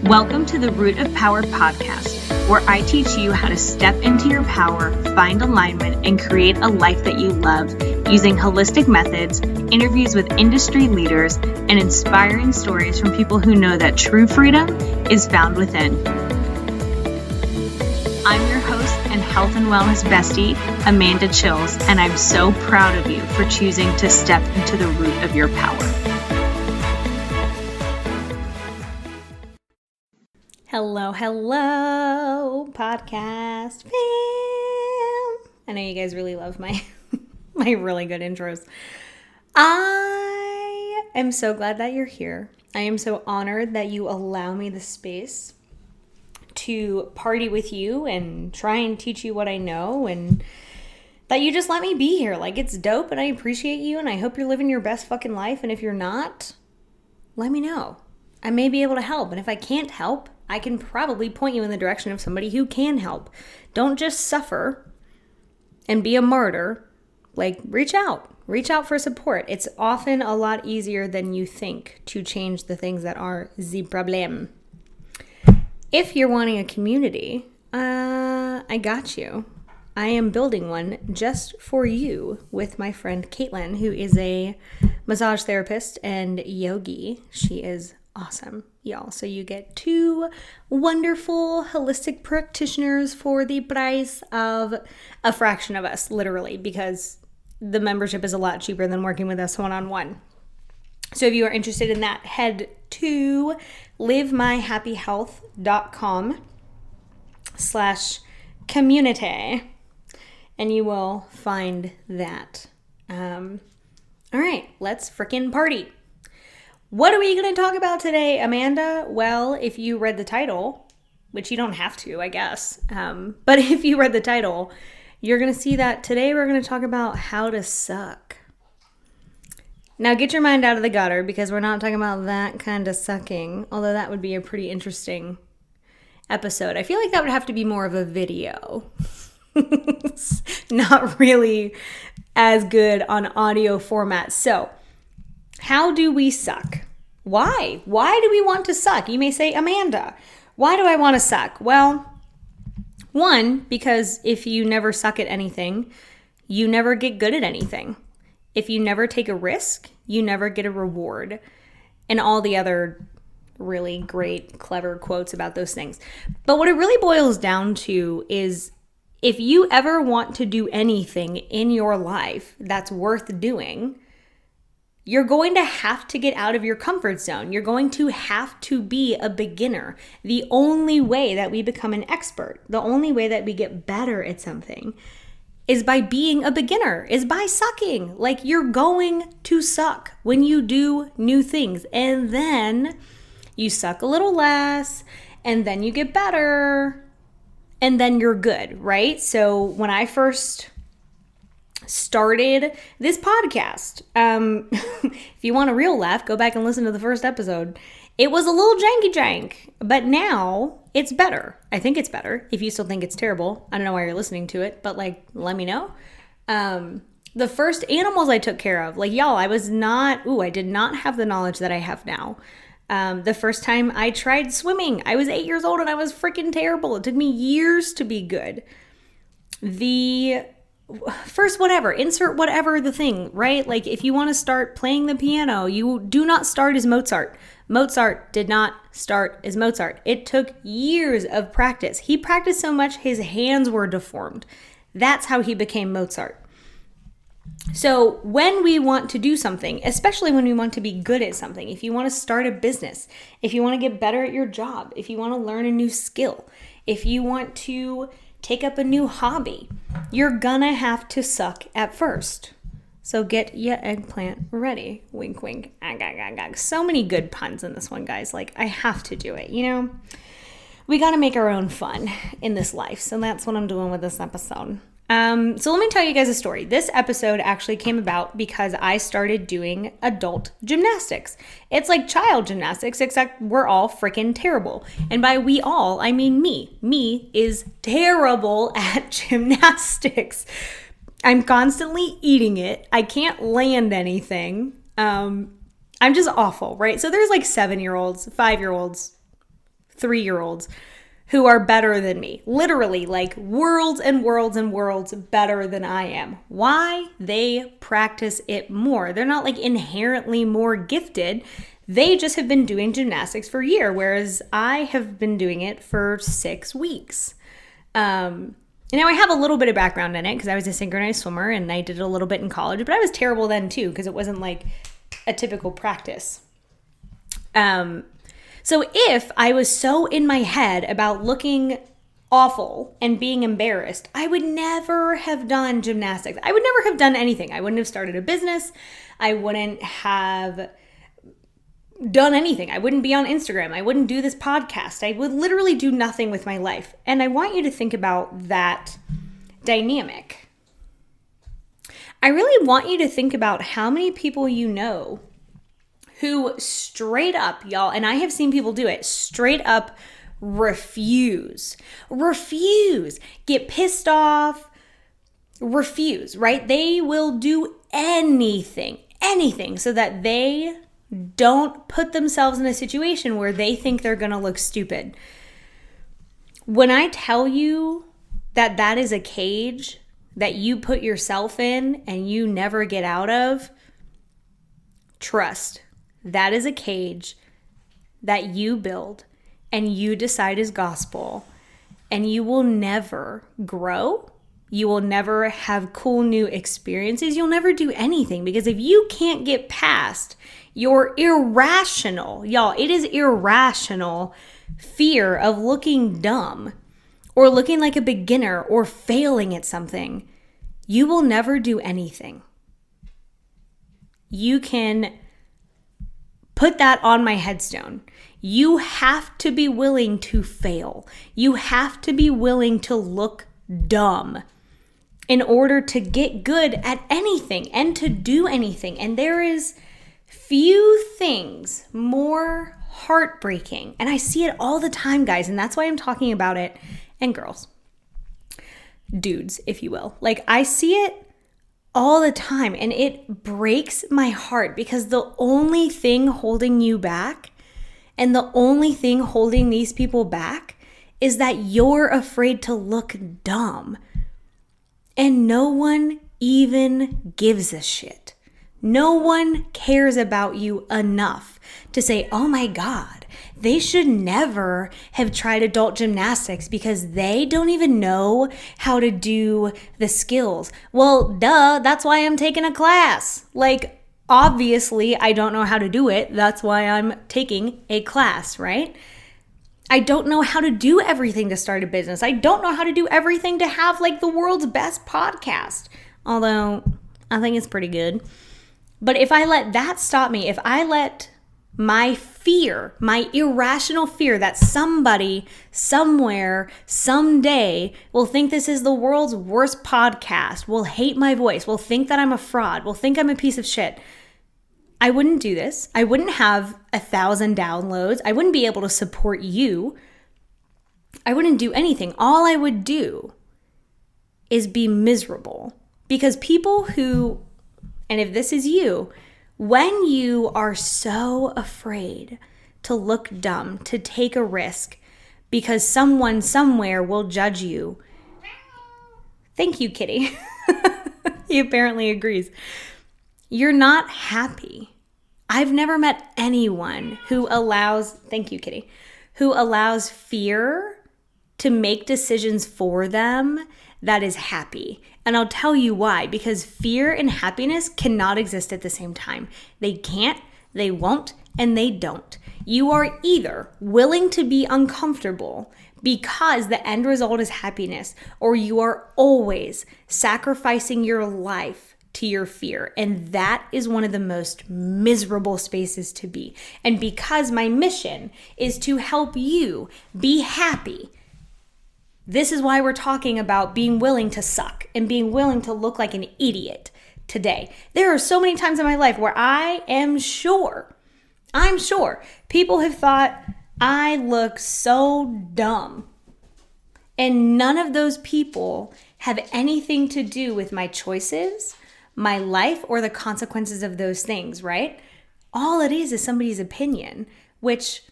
Welcome to the Root of Power podcast, where I teach you how to step into your power, find alignment, and create a life that you love using holistic methods, interviews with industry leaders, and inspiring stories from people who know that true freedom is found within. I'm your host and health and wellness bestie, Amanda Chills, and I'm so proud of you for choosing to step into the root of your power. Hello, podcast fam. I know you guys really love my really good intros. I am so glad that you're here. I am so honored that you allow me the space to party with you and try and teach you what I know, and that you just let me be here. Like, it's dope, and I appreciate you, and I hope you're living your best fucking life. And if you're not, let me know. I may be able to help, and if I can't help, I can probably point you in the direction of somebody who can help. Don't just suffer and be a martyr. Like, reach out for support. It's often a lot easier than you think to change the things that are the problem. If you're wanting a community, I got you. I am building one just for you with my friend Caitlin, who is a massage therapist and yogi. She is awesome, y'all. So you get two wonderful holistic practitioners for the price of a fraction of us, literally, because the membership is a lot cheaper than working with us one-on-one. So if you are interested in that, head to livemyhappyhealth.com/community and you will find that. All right, let's frickin' party. What are we going to talk about today, Amanda? Well, if you read the title, which you don't have to, I guess, but if you read the title, you're going to see that today we're going to talk about how to suck. Now, get your mind out of the gutter, because we're not talking about that kind of sucking, although that would be a pretty interesting episode. I feel like that would have to be more of a video. Not really as good on audio format. So, how do we suck? Why? Why do we want to suck? You may say, Amanda, why do I want to suck? Well, one, because if you never suck at anything, you never get good at anything. If you never take a risk, you never get a reward. And all the other really great, clever quotes about those things. But what it really boils down to is, if you ever want to do anything in your life that's worth doing, you're going to have to get out of your comfort zone. You're going to have to be a beginner. The only way that we become an expert, the only way that we get better at something, is by being a beginner, is by sucking. Like, you're going to suck when you do new things. And then you suck a little less, and then you get better, and then you're good, right? So when I first started this podcast, if you want a real laugh, go back and listen to the first episode. It was a little janky, but now it's better. I think it's better. If you still think it's terrible, I don't know why you're listening to it, but like, let me know. The first animals I took care of, like, y'all, I did not have the knowledge that I have now. The first time I tried swimming, I was 8 years old and I was freaking terrible. It took me years to be good. The first insert whatever the thing, right? Like, if you want to start playing the piano, you do not start as Mozart. Mozart did not start as Mozart. It took years of practice. He practiced so much, his hands were deformed. That's how he became Mozart. So when we want to do something, especially when we want to be good at something, if you want to start a business, if you want to get better at your job, if you want to learn a new skill, if you want to take up a new hobby, you're gonna have to suck at first. So get your eggplant ready. Wink, wink. Ag, ag, ag, ag. So many good puns in this one, guys. Like, I have to do it, you know? We gotta make our own fun in this life. So that's what I'm doing with this episode. So let me tell you guys a story. This episode actually came about because I started doing adult gymnastics. It's like child gymnastics, except we're all freaking terrible. And by we all, I mean me. Me is terrible at gymnastics. I'm constantly eating it. I can't land anything. I'm just awful, right? So there's like 7-year-olds, 5-year-olds, 3-year-olds who are better than me. Literally, like worlds and worlds and worlds better than I am. Why? They practice it more. They're not like inherently more gifted. They just have been doing gymnastics for a year, whereas I have been doing it for 6 weeks. Now I have a little bit of background in it because I was a synchronized swimmer and I did it a little bit in college, but I was terrible then too because it wasn't like a typical practice. So if I was so in my head about looking awful and being embarrassed, I would never have done gymnastics. I would never have done anything. I wouldn't have started a business. I wouldn't have done anything. I wouldn't be on Instagram. I wouldn't do this podcast. I would literally do nothing with my life. And I want you to think about that dynamic. I really want you to think about how many people you know who straight up, y'all, and I have seen people do it, straight up refuse, get pissed off, refuse, right? They will do anything so that they don't put themselves in a situation where they think they're going to look stupid. When I tell you that that is a cage that you put yourself in and you never get out of, trust. That is a cage that you build and you decide is gospel, and you will never grow. You will never have cool new experiences. You'll never do anything because if you can't get past your irrational, y'all, it is irrational fear of looking dumb or looking like a beginner or failing at something, you will never do anything. You can put that on my headstone. You have to be willing to fail. You have to be willing to look dumb in order to get good at anything and to do anything. And there is few things more heartbreaking. And I see it all the time, guys. And that's why I'm talking about it. And girls, dudes, if you will. Like, I see it all the time, and it breaks my heart because the only thing holding you back and the only thing holding these people back is that you're afraid to look dumb. And no one even gives a shit. No one cares about you enough to say, oh my God, they should never have tried adult gymnastics because they don't even know how to do the skills. Well, duh, that's why I'm taking a class. Like, obviously, I don't know how to do it. That's why I'm taking a class, right? I don't know how to do everything to start a business. I don't know how to do everything to have like the world's best podcast. Although I think it's pretty good. But if I let that stop me, if I let my fear, my irrational fear that somebody, somewhere, someday will think this is the world's worst podcast, will hate my voice, will think that I'm a fraud, will think I'm a piece of shit, I wouldn't do this. I wouldn't have 1,000 downloads. I wouldn't be able to support you. I wouldn't do anything. All I would do is be miserable. Because people who, and if this is you, when you are so afraid to look dumb, to take a risk because someone somewhere will judge you. Thank you, Kitty. He apparently agrees. You're not happy. I've never met anyone who allows, thank you, Kitty, who allows fear to make decisions for them that is happy. And I'll tell you why, because fear and happiness cannot exist at the same time. They can't, they won't, and they don't. You are either willing to be uncomfortable because the end result is happiness, or you are always sacrificing your life to your fear. And that is one of the most miserable spaces to be. And because my mission is to help you be happy, this is why we're talking about being willing to suck and being willing to look like an idiot today. There are so many times in my life where I'm sure people have thought I look so dumb. And none of those people have anything to do with my choices, my life, or the consequences of those things, right? All it is somebody's opinion, which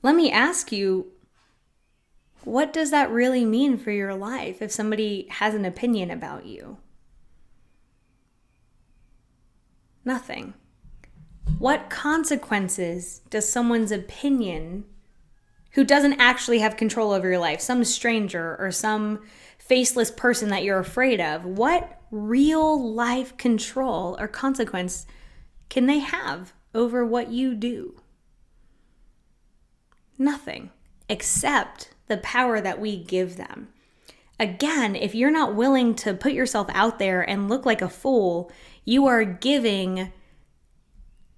let me ask you, what does that really mean for your life if somebody has an opinion about you? Nothing. What consequences does someone's opinion, who doesn't actually have control over your life, some stranger or some faceless person that you're afraid of, what real life control or consequence can they have over what you do? Nothing, except the power that we give them. Again, if you're not willing to put yourself out there and look like a fool, you are giving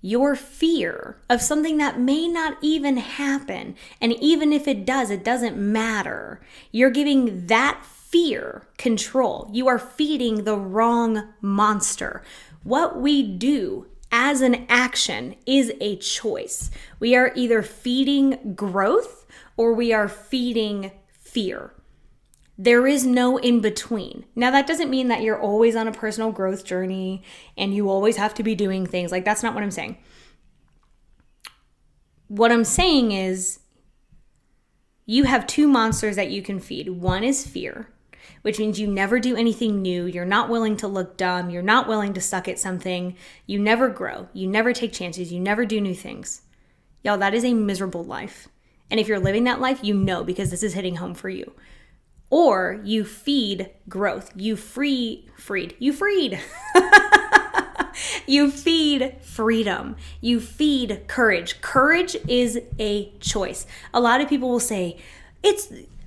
your fear of something that may not even happen. And even if it does, it doesn't matter. You're giving that fear control. You are feeding the wrong monster. What we do as an action is a choice. We are either feeding growth or we are feeding fear. There is no in between. Now, that doesn't mean that you're always on a personal growth journey and you always have to be doing things. Like, that's not what I'm saying. What I'm saying is you have two monsters that you can feed. One is fear, which means you never do anything new. You're not willing to look dumb. You're not willing to suck at something. You never grow. You never take chances. You never do new things. Y'all, that is a miserable life. And if you're living that life, you know, because this is hitting home for you. Or you feed growth. You feed You feed freedom. You feed courage. Courage is a choice. A lot of people will say,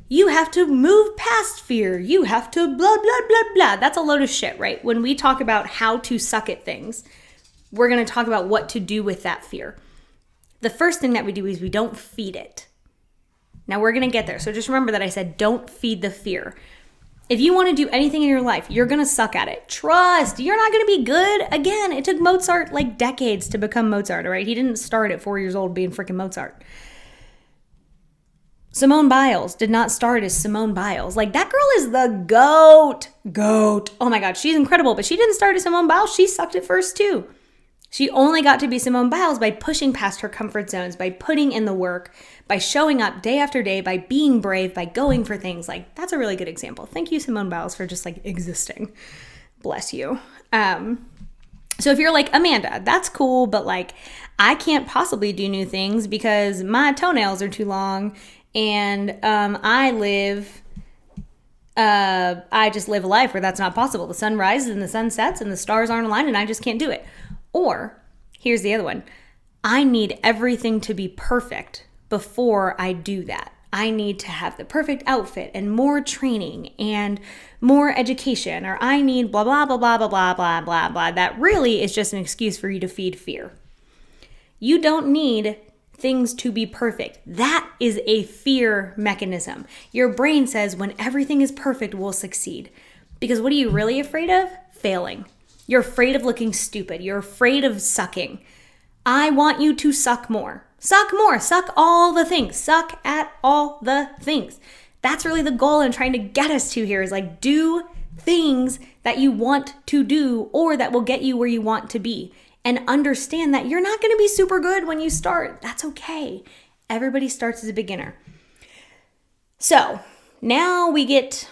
you have to move past fear. You have to blah, blah, blah, blah. That's a load of shit, right? When we talk about how to suck at things, we're going to talk about what to do with that fear. The first thing that we do is we don't feed it. Now we're going to get there. So just remember that I said, don't feed the fear. If you want to do anything in your life, you're going to suck at it. Trust, you're not going to be good. Again, it took Mozart like decades to become Mozart, all right? He didn't start at 4 years old being freaking Mozart. Simone Biles did not start as Simone Biles. Like, that girl is the GOAT. Oh my God, she's incredible. But she didn't start as Simone Biles. She sucked at first too. She only got to be Simone Biles by pushing past her comfort zones, by putting in the work, by showing up day after day, by being brave, by going for things. Like, that's a really good example. Thank you, Simone Biles, for just like existing. Bless you. So if you're like, Amanda, that's cool, but like, I can't possibly do new things because my toenails are too long and I just live a life where that's not possible. The sun rises and the sun sets and the stars aren't aligned and I just can't do it. Or, here's the other one. I need everything to be perfect before I do that. I need to have the perfect outfit and more training and more education, or I need blah, blah, blah, blah, blah, blah, blah, blah, blah. That really is just an excuse for you to feed fear. You don't need things to be perfect. That is a fear mechanism. Your brain says when everything is perfect, we'll succeed. Because what are you really afraid of? Failing. You're afraid of looking stupid. You're afraid of sucking. I want you to suck more. Suck more. Suck all the things. Suck at all the things. That's really the goal I'm trying to get us to here is like do things that you want to do or that will get you where you want to be. And understand that you're not going to be super good when you start. That's okay. Everybody starts as a beginner. So now we get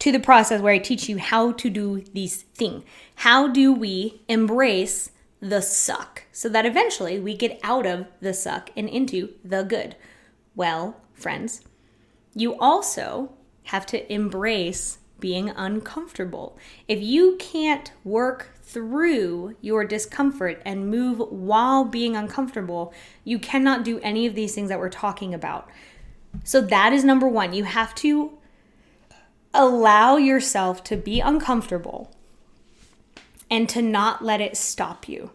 to the process where I teach you how to do these things. How do we embrace the suck so that eventually we get out of the suck and into the good? Well, friends, you also have to embrace being uncomfortable. If you can't work through your discomfort and move while being uncomfortable, you cannot do any of these things that we're talking about. So that is number one. You have to allow yourself to be uncomfortable and to not let it stop you.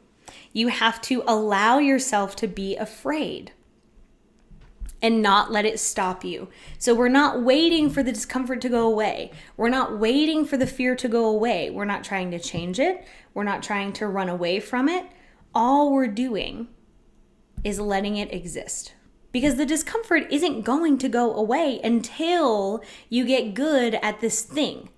You have to allow yourself to be afraid and not let it stop you. So we're not waiting for the discomfort to go away. We're not waiting for the fear to go away. We're not trying to change it. We're not trying to run away from it. All we're doing is letting it exist. Because the discomfort isn't going to go away until you get good at this thing.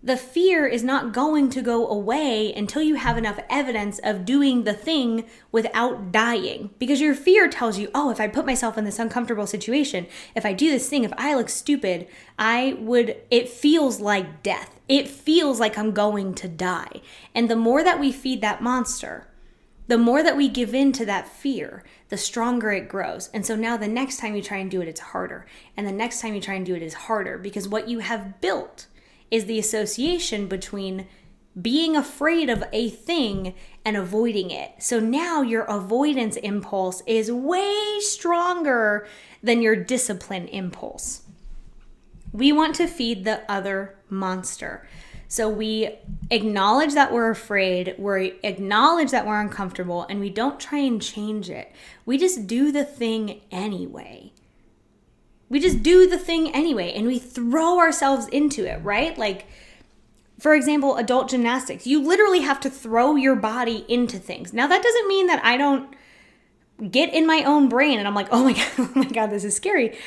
The fear is not going to go away until you have enough evidence of doing the thing without dying. Because your fear tells you, oh, if I put myself in this uncomfortable situation, if I do this thing, if I look stupid, it feels like death. It feels like I'm going to die. And the more that we feed that monster, the more that we give in to that fear, the stronger it grows. And so now the next time you try and do it, it's harder. And the next time you try and do it is harder, because what you have built is the association between being afraid of a thing and avoiding it. So now your avoidance impulse is way stronger than your discipline impulse. We want to feed the other monster. So we acknowledge that we're afraid, we acknowledge that we're uncomfortable, and we don't try and change it. We just do the thing anyway. We just do the thing anyway, and we throw ourselves into it, right? Like, for example, adult gymnastics. You literally have to throw your body into things. Now, that doesn't mean that I don't get in my own brain and I'm like, oh my God, this is scary.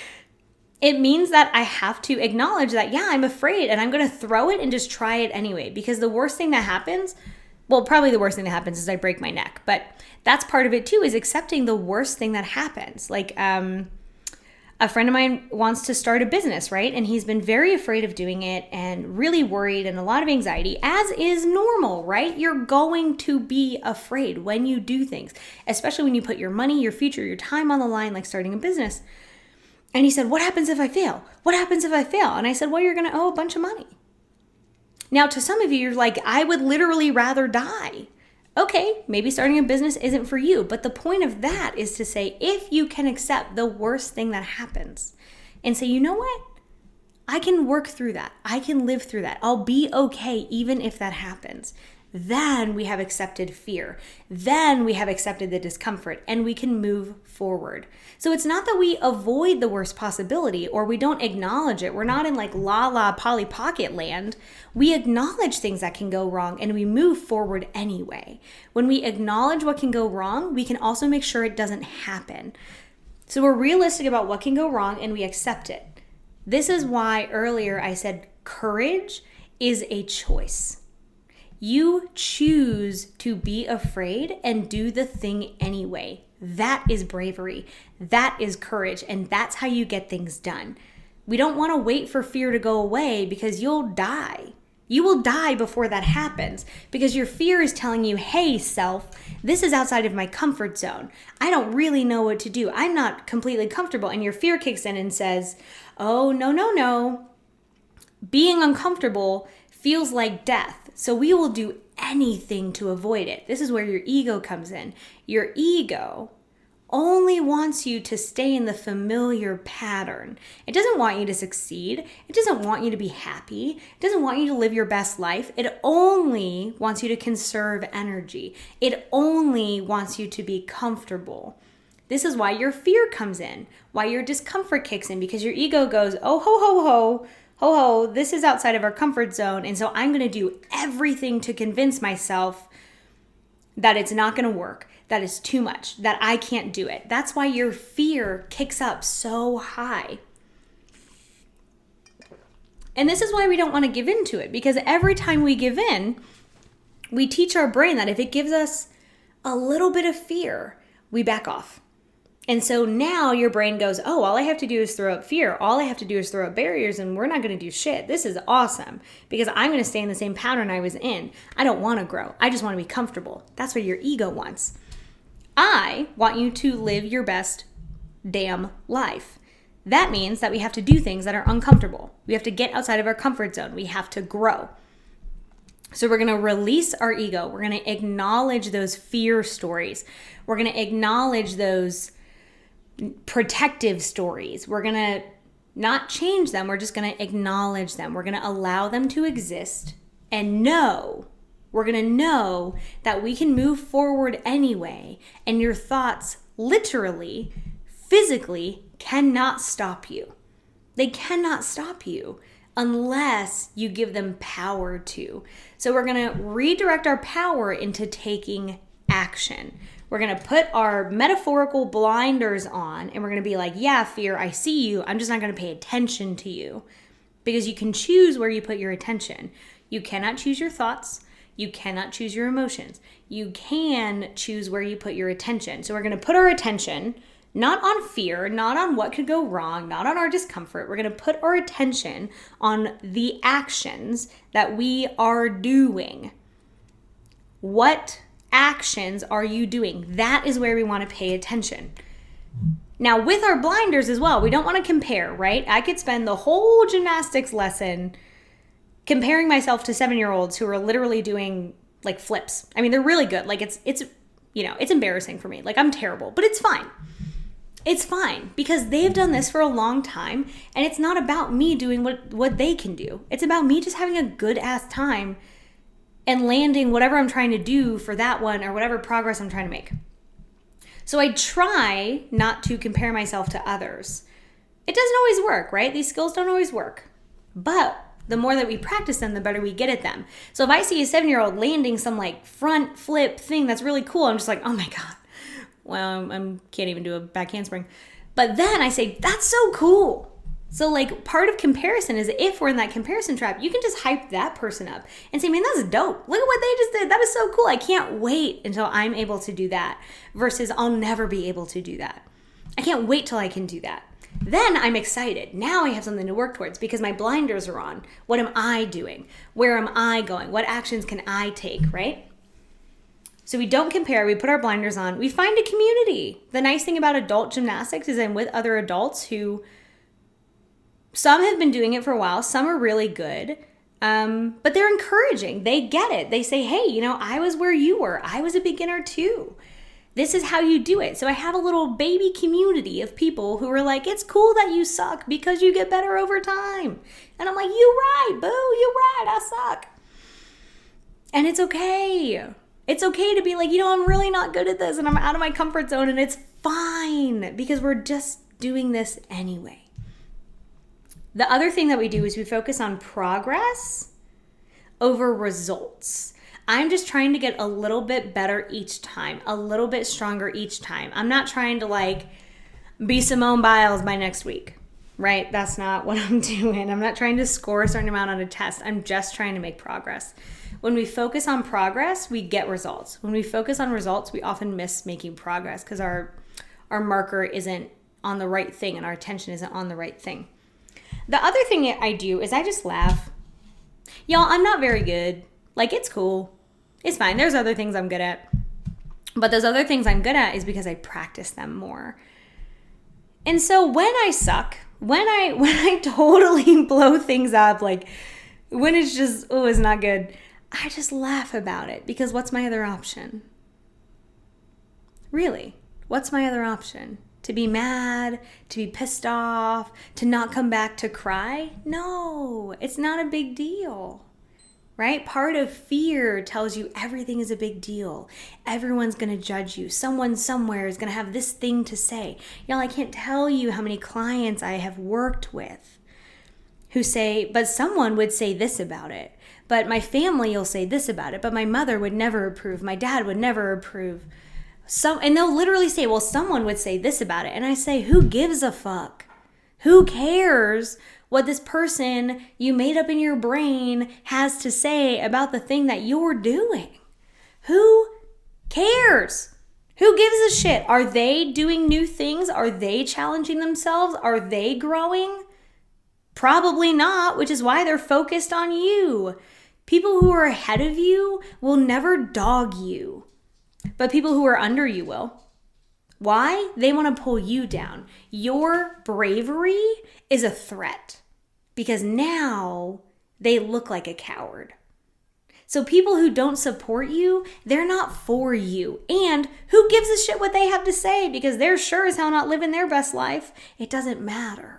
It means that I have to acknowledge that, yeah, I'm afraid, and I'm going to throw it and just try it anyway. Because the worst thing that happens, well, probably the worst thing that happens is I break my neck. But that's part of it too, is accepting the worst thing that happens. Like, a friend of mine wants to start a business, right? And he's been very afraid of doing it and really worried and a lot of anxiety, as is normal, right? You're going to be afraid when you do things, especially when you put your money, your future, your time on the line, like starting a business. And he said, what happens if I fail? What happens if I fail? And I said, well, you're going to owe a bunch of money. Now, to some of you, you're like, I would literally rather die. Okay, maybe starting a business isn't for you, but the point of that is to say, if you can accept the worst thing that happens and say, you know what? I can work through that. I can live through that. I'll be okay even if that happens. Then we have accepted fear. Then we have accepted the discomfort, and we can move forward. So it's not that we avoid the worst possibility or we don't acknowledge it. We're not in like Polly Pocket land. We acknowledge things that can go wrong and we move forward anyway. When we acknowledge what can go wrong, we can also make sure it doesn't happen. So we're realistic about what can go wrong and we accept it. This is why earlier I said courage is a choice. You choose to be afraid and do the thing anyway. That is bravery. That is courage. And that's how you get things done. We don't want to wait for fear to go away, because you'll die. You will die before that happens, because your fear is telling you, hey, self, this is outside of my comfort zone. I don't really know what to do. I'm not completely comfortable. And your fear kicks in and says, oh, no. Being uncomfortable feels like death. So we will do anything to avoid it. This is where your ego comes in. Your ego only wants you to stay in the familiar pattern. It doesn't want you to succeed. It doesn't want you to be happy. It doesn't want you to live your best life. It only wants you to conserve energy. It only wants you to be comfortable. This is why your fear comes in, why your discomfort kicks in, because your ego goes, oh, ho, this is outside of our comfort zone, and so I'm going to do everything to convince myself that it's not going to work, that it's too much, that I can't do it. That's why your fear kicks up so high. And this is why we don't want to give in to it, because every time we give in, we teach our brain that if it gives us a little bit of fear, we back off. And so now your brain goes, oh, all I have to do is throw up fear. All I have to do is throw up barriers, and we're not going to do shit. This is awesome, because I'm going to stay in the same pattern I was in. I don't want to grow. I just want to be comfortable. That's what your ego wants. I want you to live your best damn life. That means that we have to do things that are uncomfortable. We have to get outside of our comfort zone. We have to grow. So we're going to release our ego. We're going to acknowledge those fear stories. We're going to acknowledge those protective stories. We're going to not change them. We're just going to acknowledge them. We're going to allow them to exist and we're going to know that we can move forward anyway. And your thoughts literally, physically cannot stop you. They cannot stop you unless you give them power to. So we're going to redirect our power into taking action. We're going to put our metaphorical blinders on and we're going to be like, yeah, fear, I see you. I'm just not going to pay attention to you, because you can choose where you put your attention. You cannot choose your thoughts. You cannot choose your emotions. You can choose where you put your attention. So we're going to put our attention not on fear, not on what could go wrong, not on our discomfort. We're going to put our attention on the actions that we are doing. What actions are you doing? That is where we want to pay attention. Now, with our blinders as well, we don't want to compare, right? I could spend the whole gymnastics lesson comparing myself to 7-year-olds who are literally doing like flips. I mean, they're really good. Like it's embarrassing for me. Like I'm terrible, but it's fine. It's fine because they've done this for a long time, and it's not about me doing what they can do. It's about me just having a good ass time and landing whatever I'm trying to do for that one or whatever progress I'm trying to make. So I try not to compare myself to others. It doesn't always work, right? These skills don't always work. But the more that we practice them, the better we get at them. So if I see a 7-year-old landing some like front flip thing that's really cool, I'm just like, oh my God. Well, I can't even do a back handspring. But then I say, that's so cool. So like part of comparison is if we're in that comparison trap, you can just hype that person up and say, man, that's dope. Look at what they just did. That is so cool. I can't wait until I'm able to do that versus I'll never be able to do that. I can't wait till I can do that. Then I'm excited. Now I have something to work towards because my blinders are on. What am I doing? Where am I going? What actions can I take, right? So we don't compare, we put our blinders on, we find a community. The nice thing about adult gymnastics is I'm with other adults who, some have been doing it for a while, some are really good, but they're encouraging. They get it. They say, hey, I was where you were. I was a beginner too. This is how you do it. So I have a little baby community of people who are like, it's cool that you suck because you get better over time. And I'm like, you right, boo, you right, I suck. And it's okay. It's okay to be like, I'm really not good at this and I'm out of my comfort zone, and it's fine because we're just doing this anyway. The other thing that we do is we focus on progress over results. I'm just trying to get a little bit better each time, a little bit stronger each time. I'm not trying to like be Simone Biles by next week, right? That's not what I'm doing. I'm not trying to score a certain amount on a test. I'm just trying to make progress. When we focus on progress, we get results. When we focus on results, we often miss making progress because our marker isn't on the right thing and our attention isn't on the right thing. The other thing I do is I just laugh. Y'all, I'm not very good. Like, it's cool. It's fine. There's other things I'm good at. But those other things I'm good at is because I practice them more. And so when I suck, when I totally blow things up, like when it's just, it's not good, I just laugh about it because what's my other option? Really, what's my other option? To be mad, to be pissed off, to not come back to cry? No, it's not a big deal, right? Part of fear tells you everything is a big deal. Everyone's going to judge you. Someone somewhere is going to have this thing to say. Y'all, I can't tell you how many clients I have worked with who say, but someone would say this about it. But my family will say this about it. But my mother would never approve. My dad would never approve. And they'll literally say, well, someone would say this about it. And I say, who gives a fuck? Who cares what this person you made up in your brain has to say about the thing that you're doing? Who cares? Who gives a shit? Are they doing new things? Are they challenging themselves? Are they growing? Probably not, which is why they're focused on you. People who are ahead of you will never dog you, but people who are under you will. Why? They want to pull you down. Your bravery is a threat because now they look like a coward. So people who don't support you, they're not for you. And who gives a shit what they have to say because they're sure as hell not living their best life. It doesn't matter.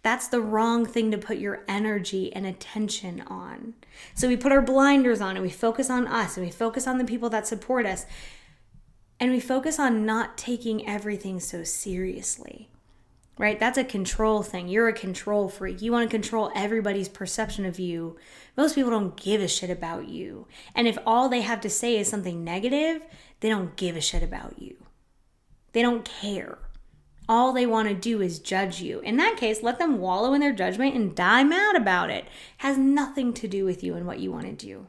That's the wrong thing to put your energy and attention on. So we put our blinders on and we focus on us and we focus on the people that support us. And we focus on not taking everything so seriously, right? That's a control thing. You're a control freak. You want to control everybody's perception of you. Most people don't give a shit about you. And if all they have to say is something negative, they don't give a shit about you. They don't care. All they want to do is judge you. In that case, let them wallow in their judgment and die mad about it. It has nothing to do with you and what you want to do.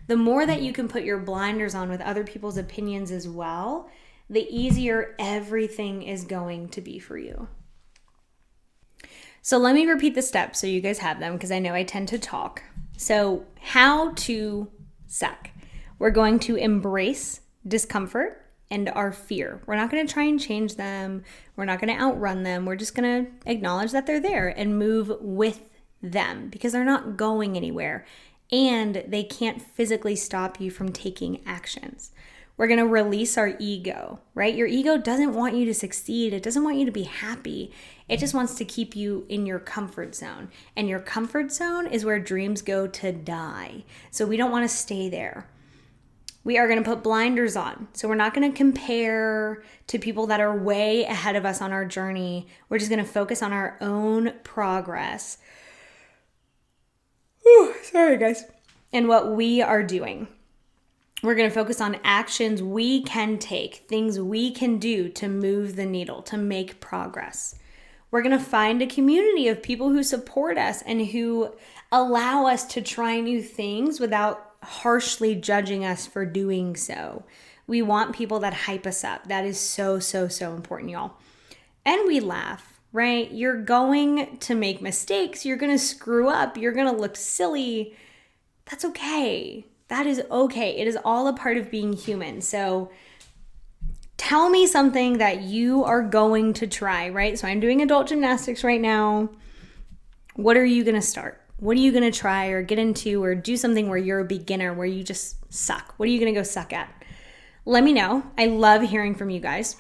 The more that you can put your blinders on with other people's opinions as well, the easier everything is going to be for you. So let me repeat the steps so you guys have them, because I know I tend to talk. So how to suck. We're going to embrace discomfort and our fear. We're not going to try and change them. We're not going to outrun them. We're just going to acknowledge that they're there and move with them, because they're not going anywhere and they can't physically stop you from taking actions. We're going to release our ego, right? Your ego doesn't want you to succeed. It doesn't want you to be happy. It just wants to keep you in your comfort zone. And your comfort zone is where dreams go to die. So we don't want to stay there. We are going to put blinders on. So we're not going to compare to people that are way ahead of us on our journey. We're just going to focus on our own progress. Whew, sorry, guys. And what we are doing. We're going to focus on actions we can take, things we can do to move the needle, to make progress. We're going to find a community of people who support us and who allow us to try new things without harshly judging us for doing so. We want people that hype us up. That is so, so, so important, y'all. And we laugh, right? You're going to make mistakes. You're going to screw up. You're going to look silly. That's okay. That is okay. It is all a part of being human. So tell me something that you are going to try, right? So I'm doing adult gymnastics right now. What are you going to start? What are you going to try or get into or do something where you're a beginner, where you just suck? What are you going to go suck at? Let me know. I love hearing from you guys.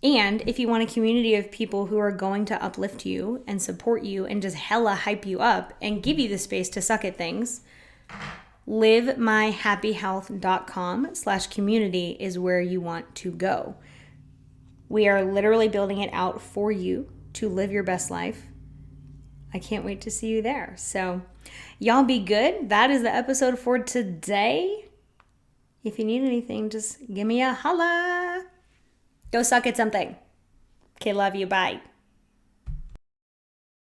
And if you want a community of people who are going to uplift you and support you and just hella hype you up and give you the space to suck at things, livemyhappyhealth.com/community is where you want to go. We are literally building it out for you to live your best life. I can't wait to see you there. So y'all be good. That is the episode for today. If you need anything, just give me a holla. Go suck at something. Okay, love you. Bye.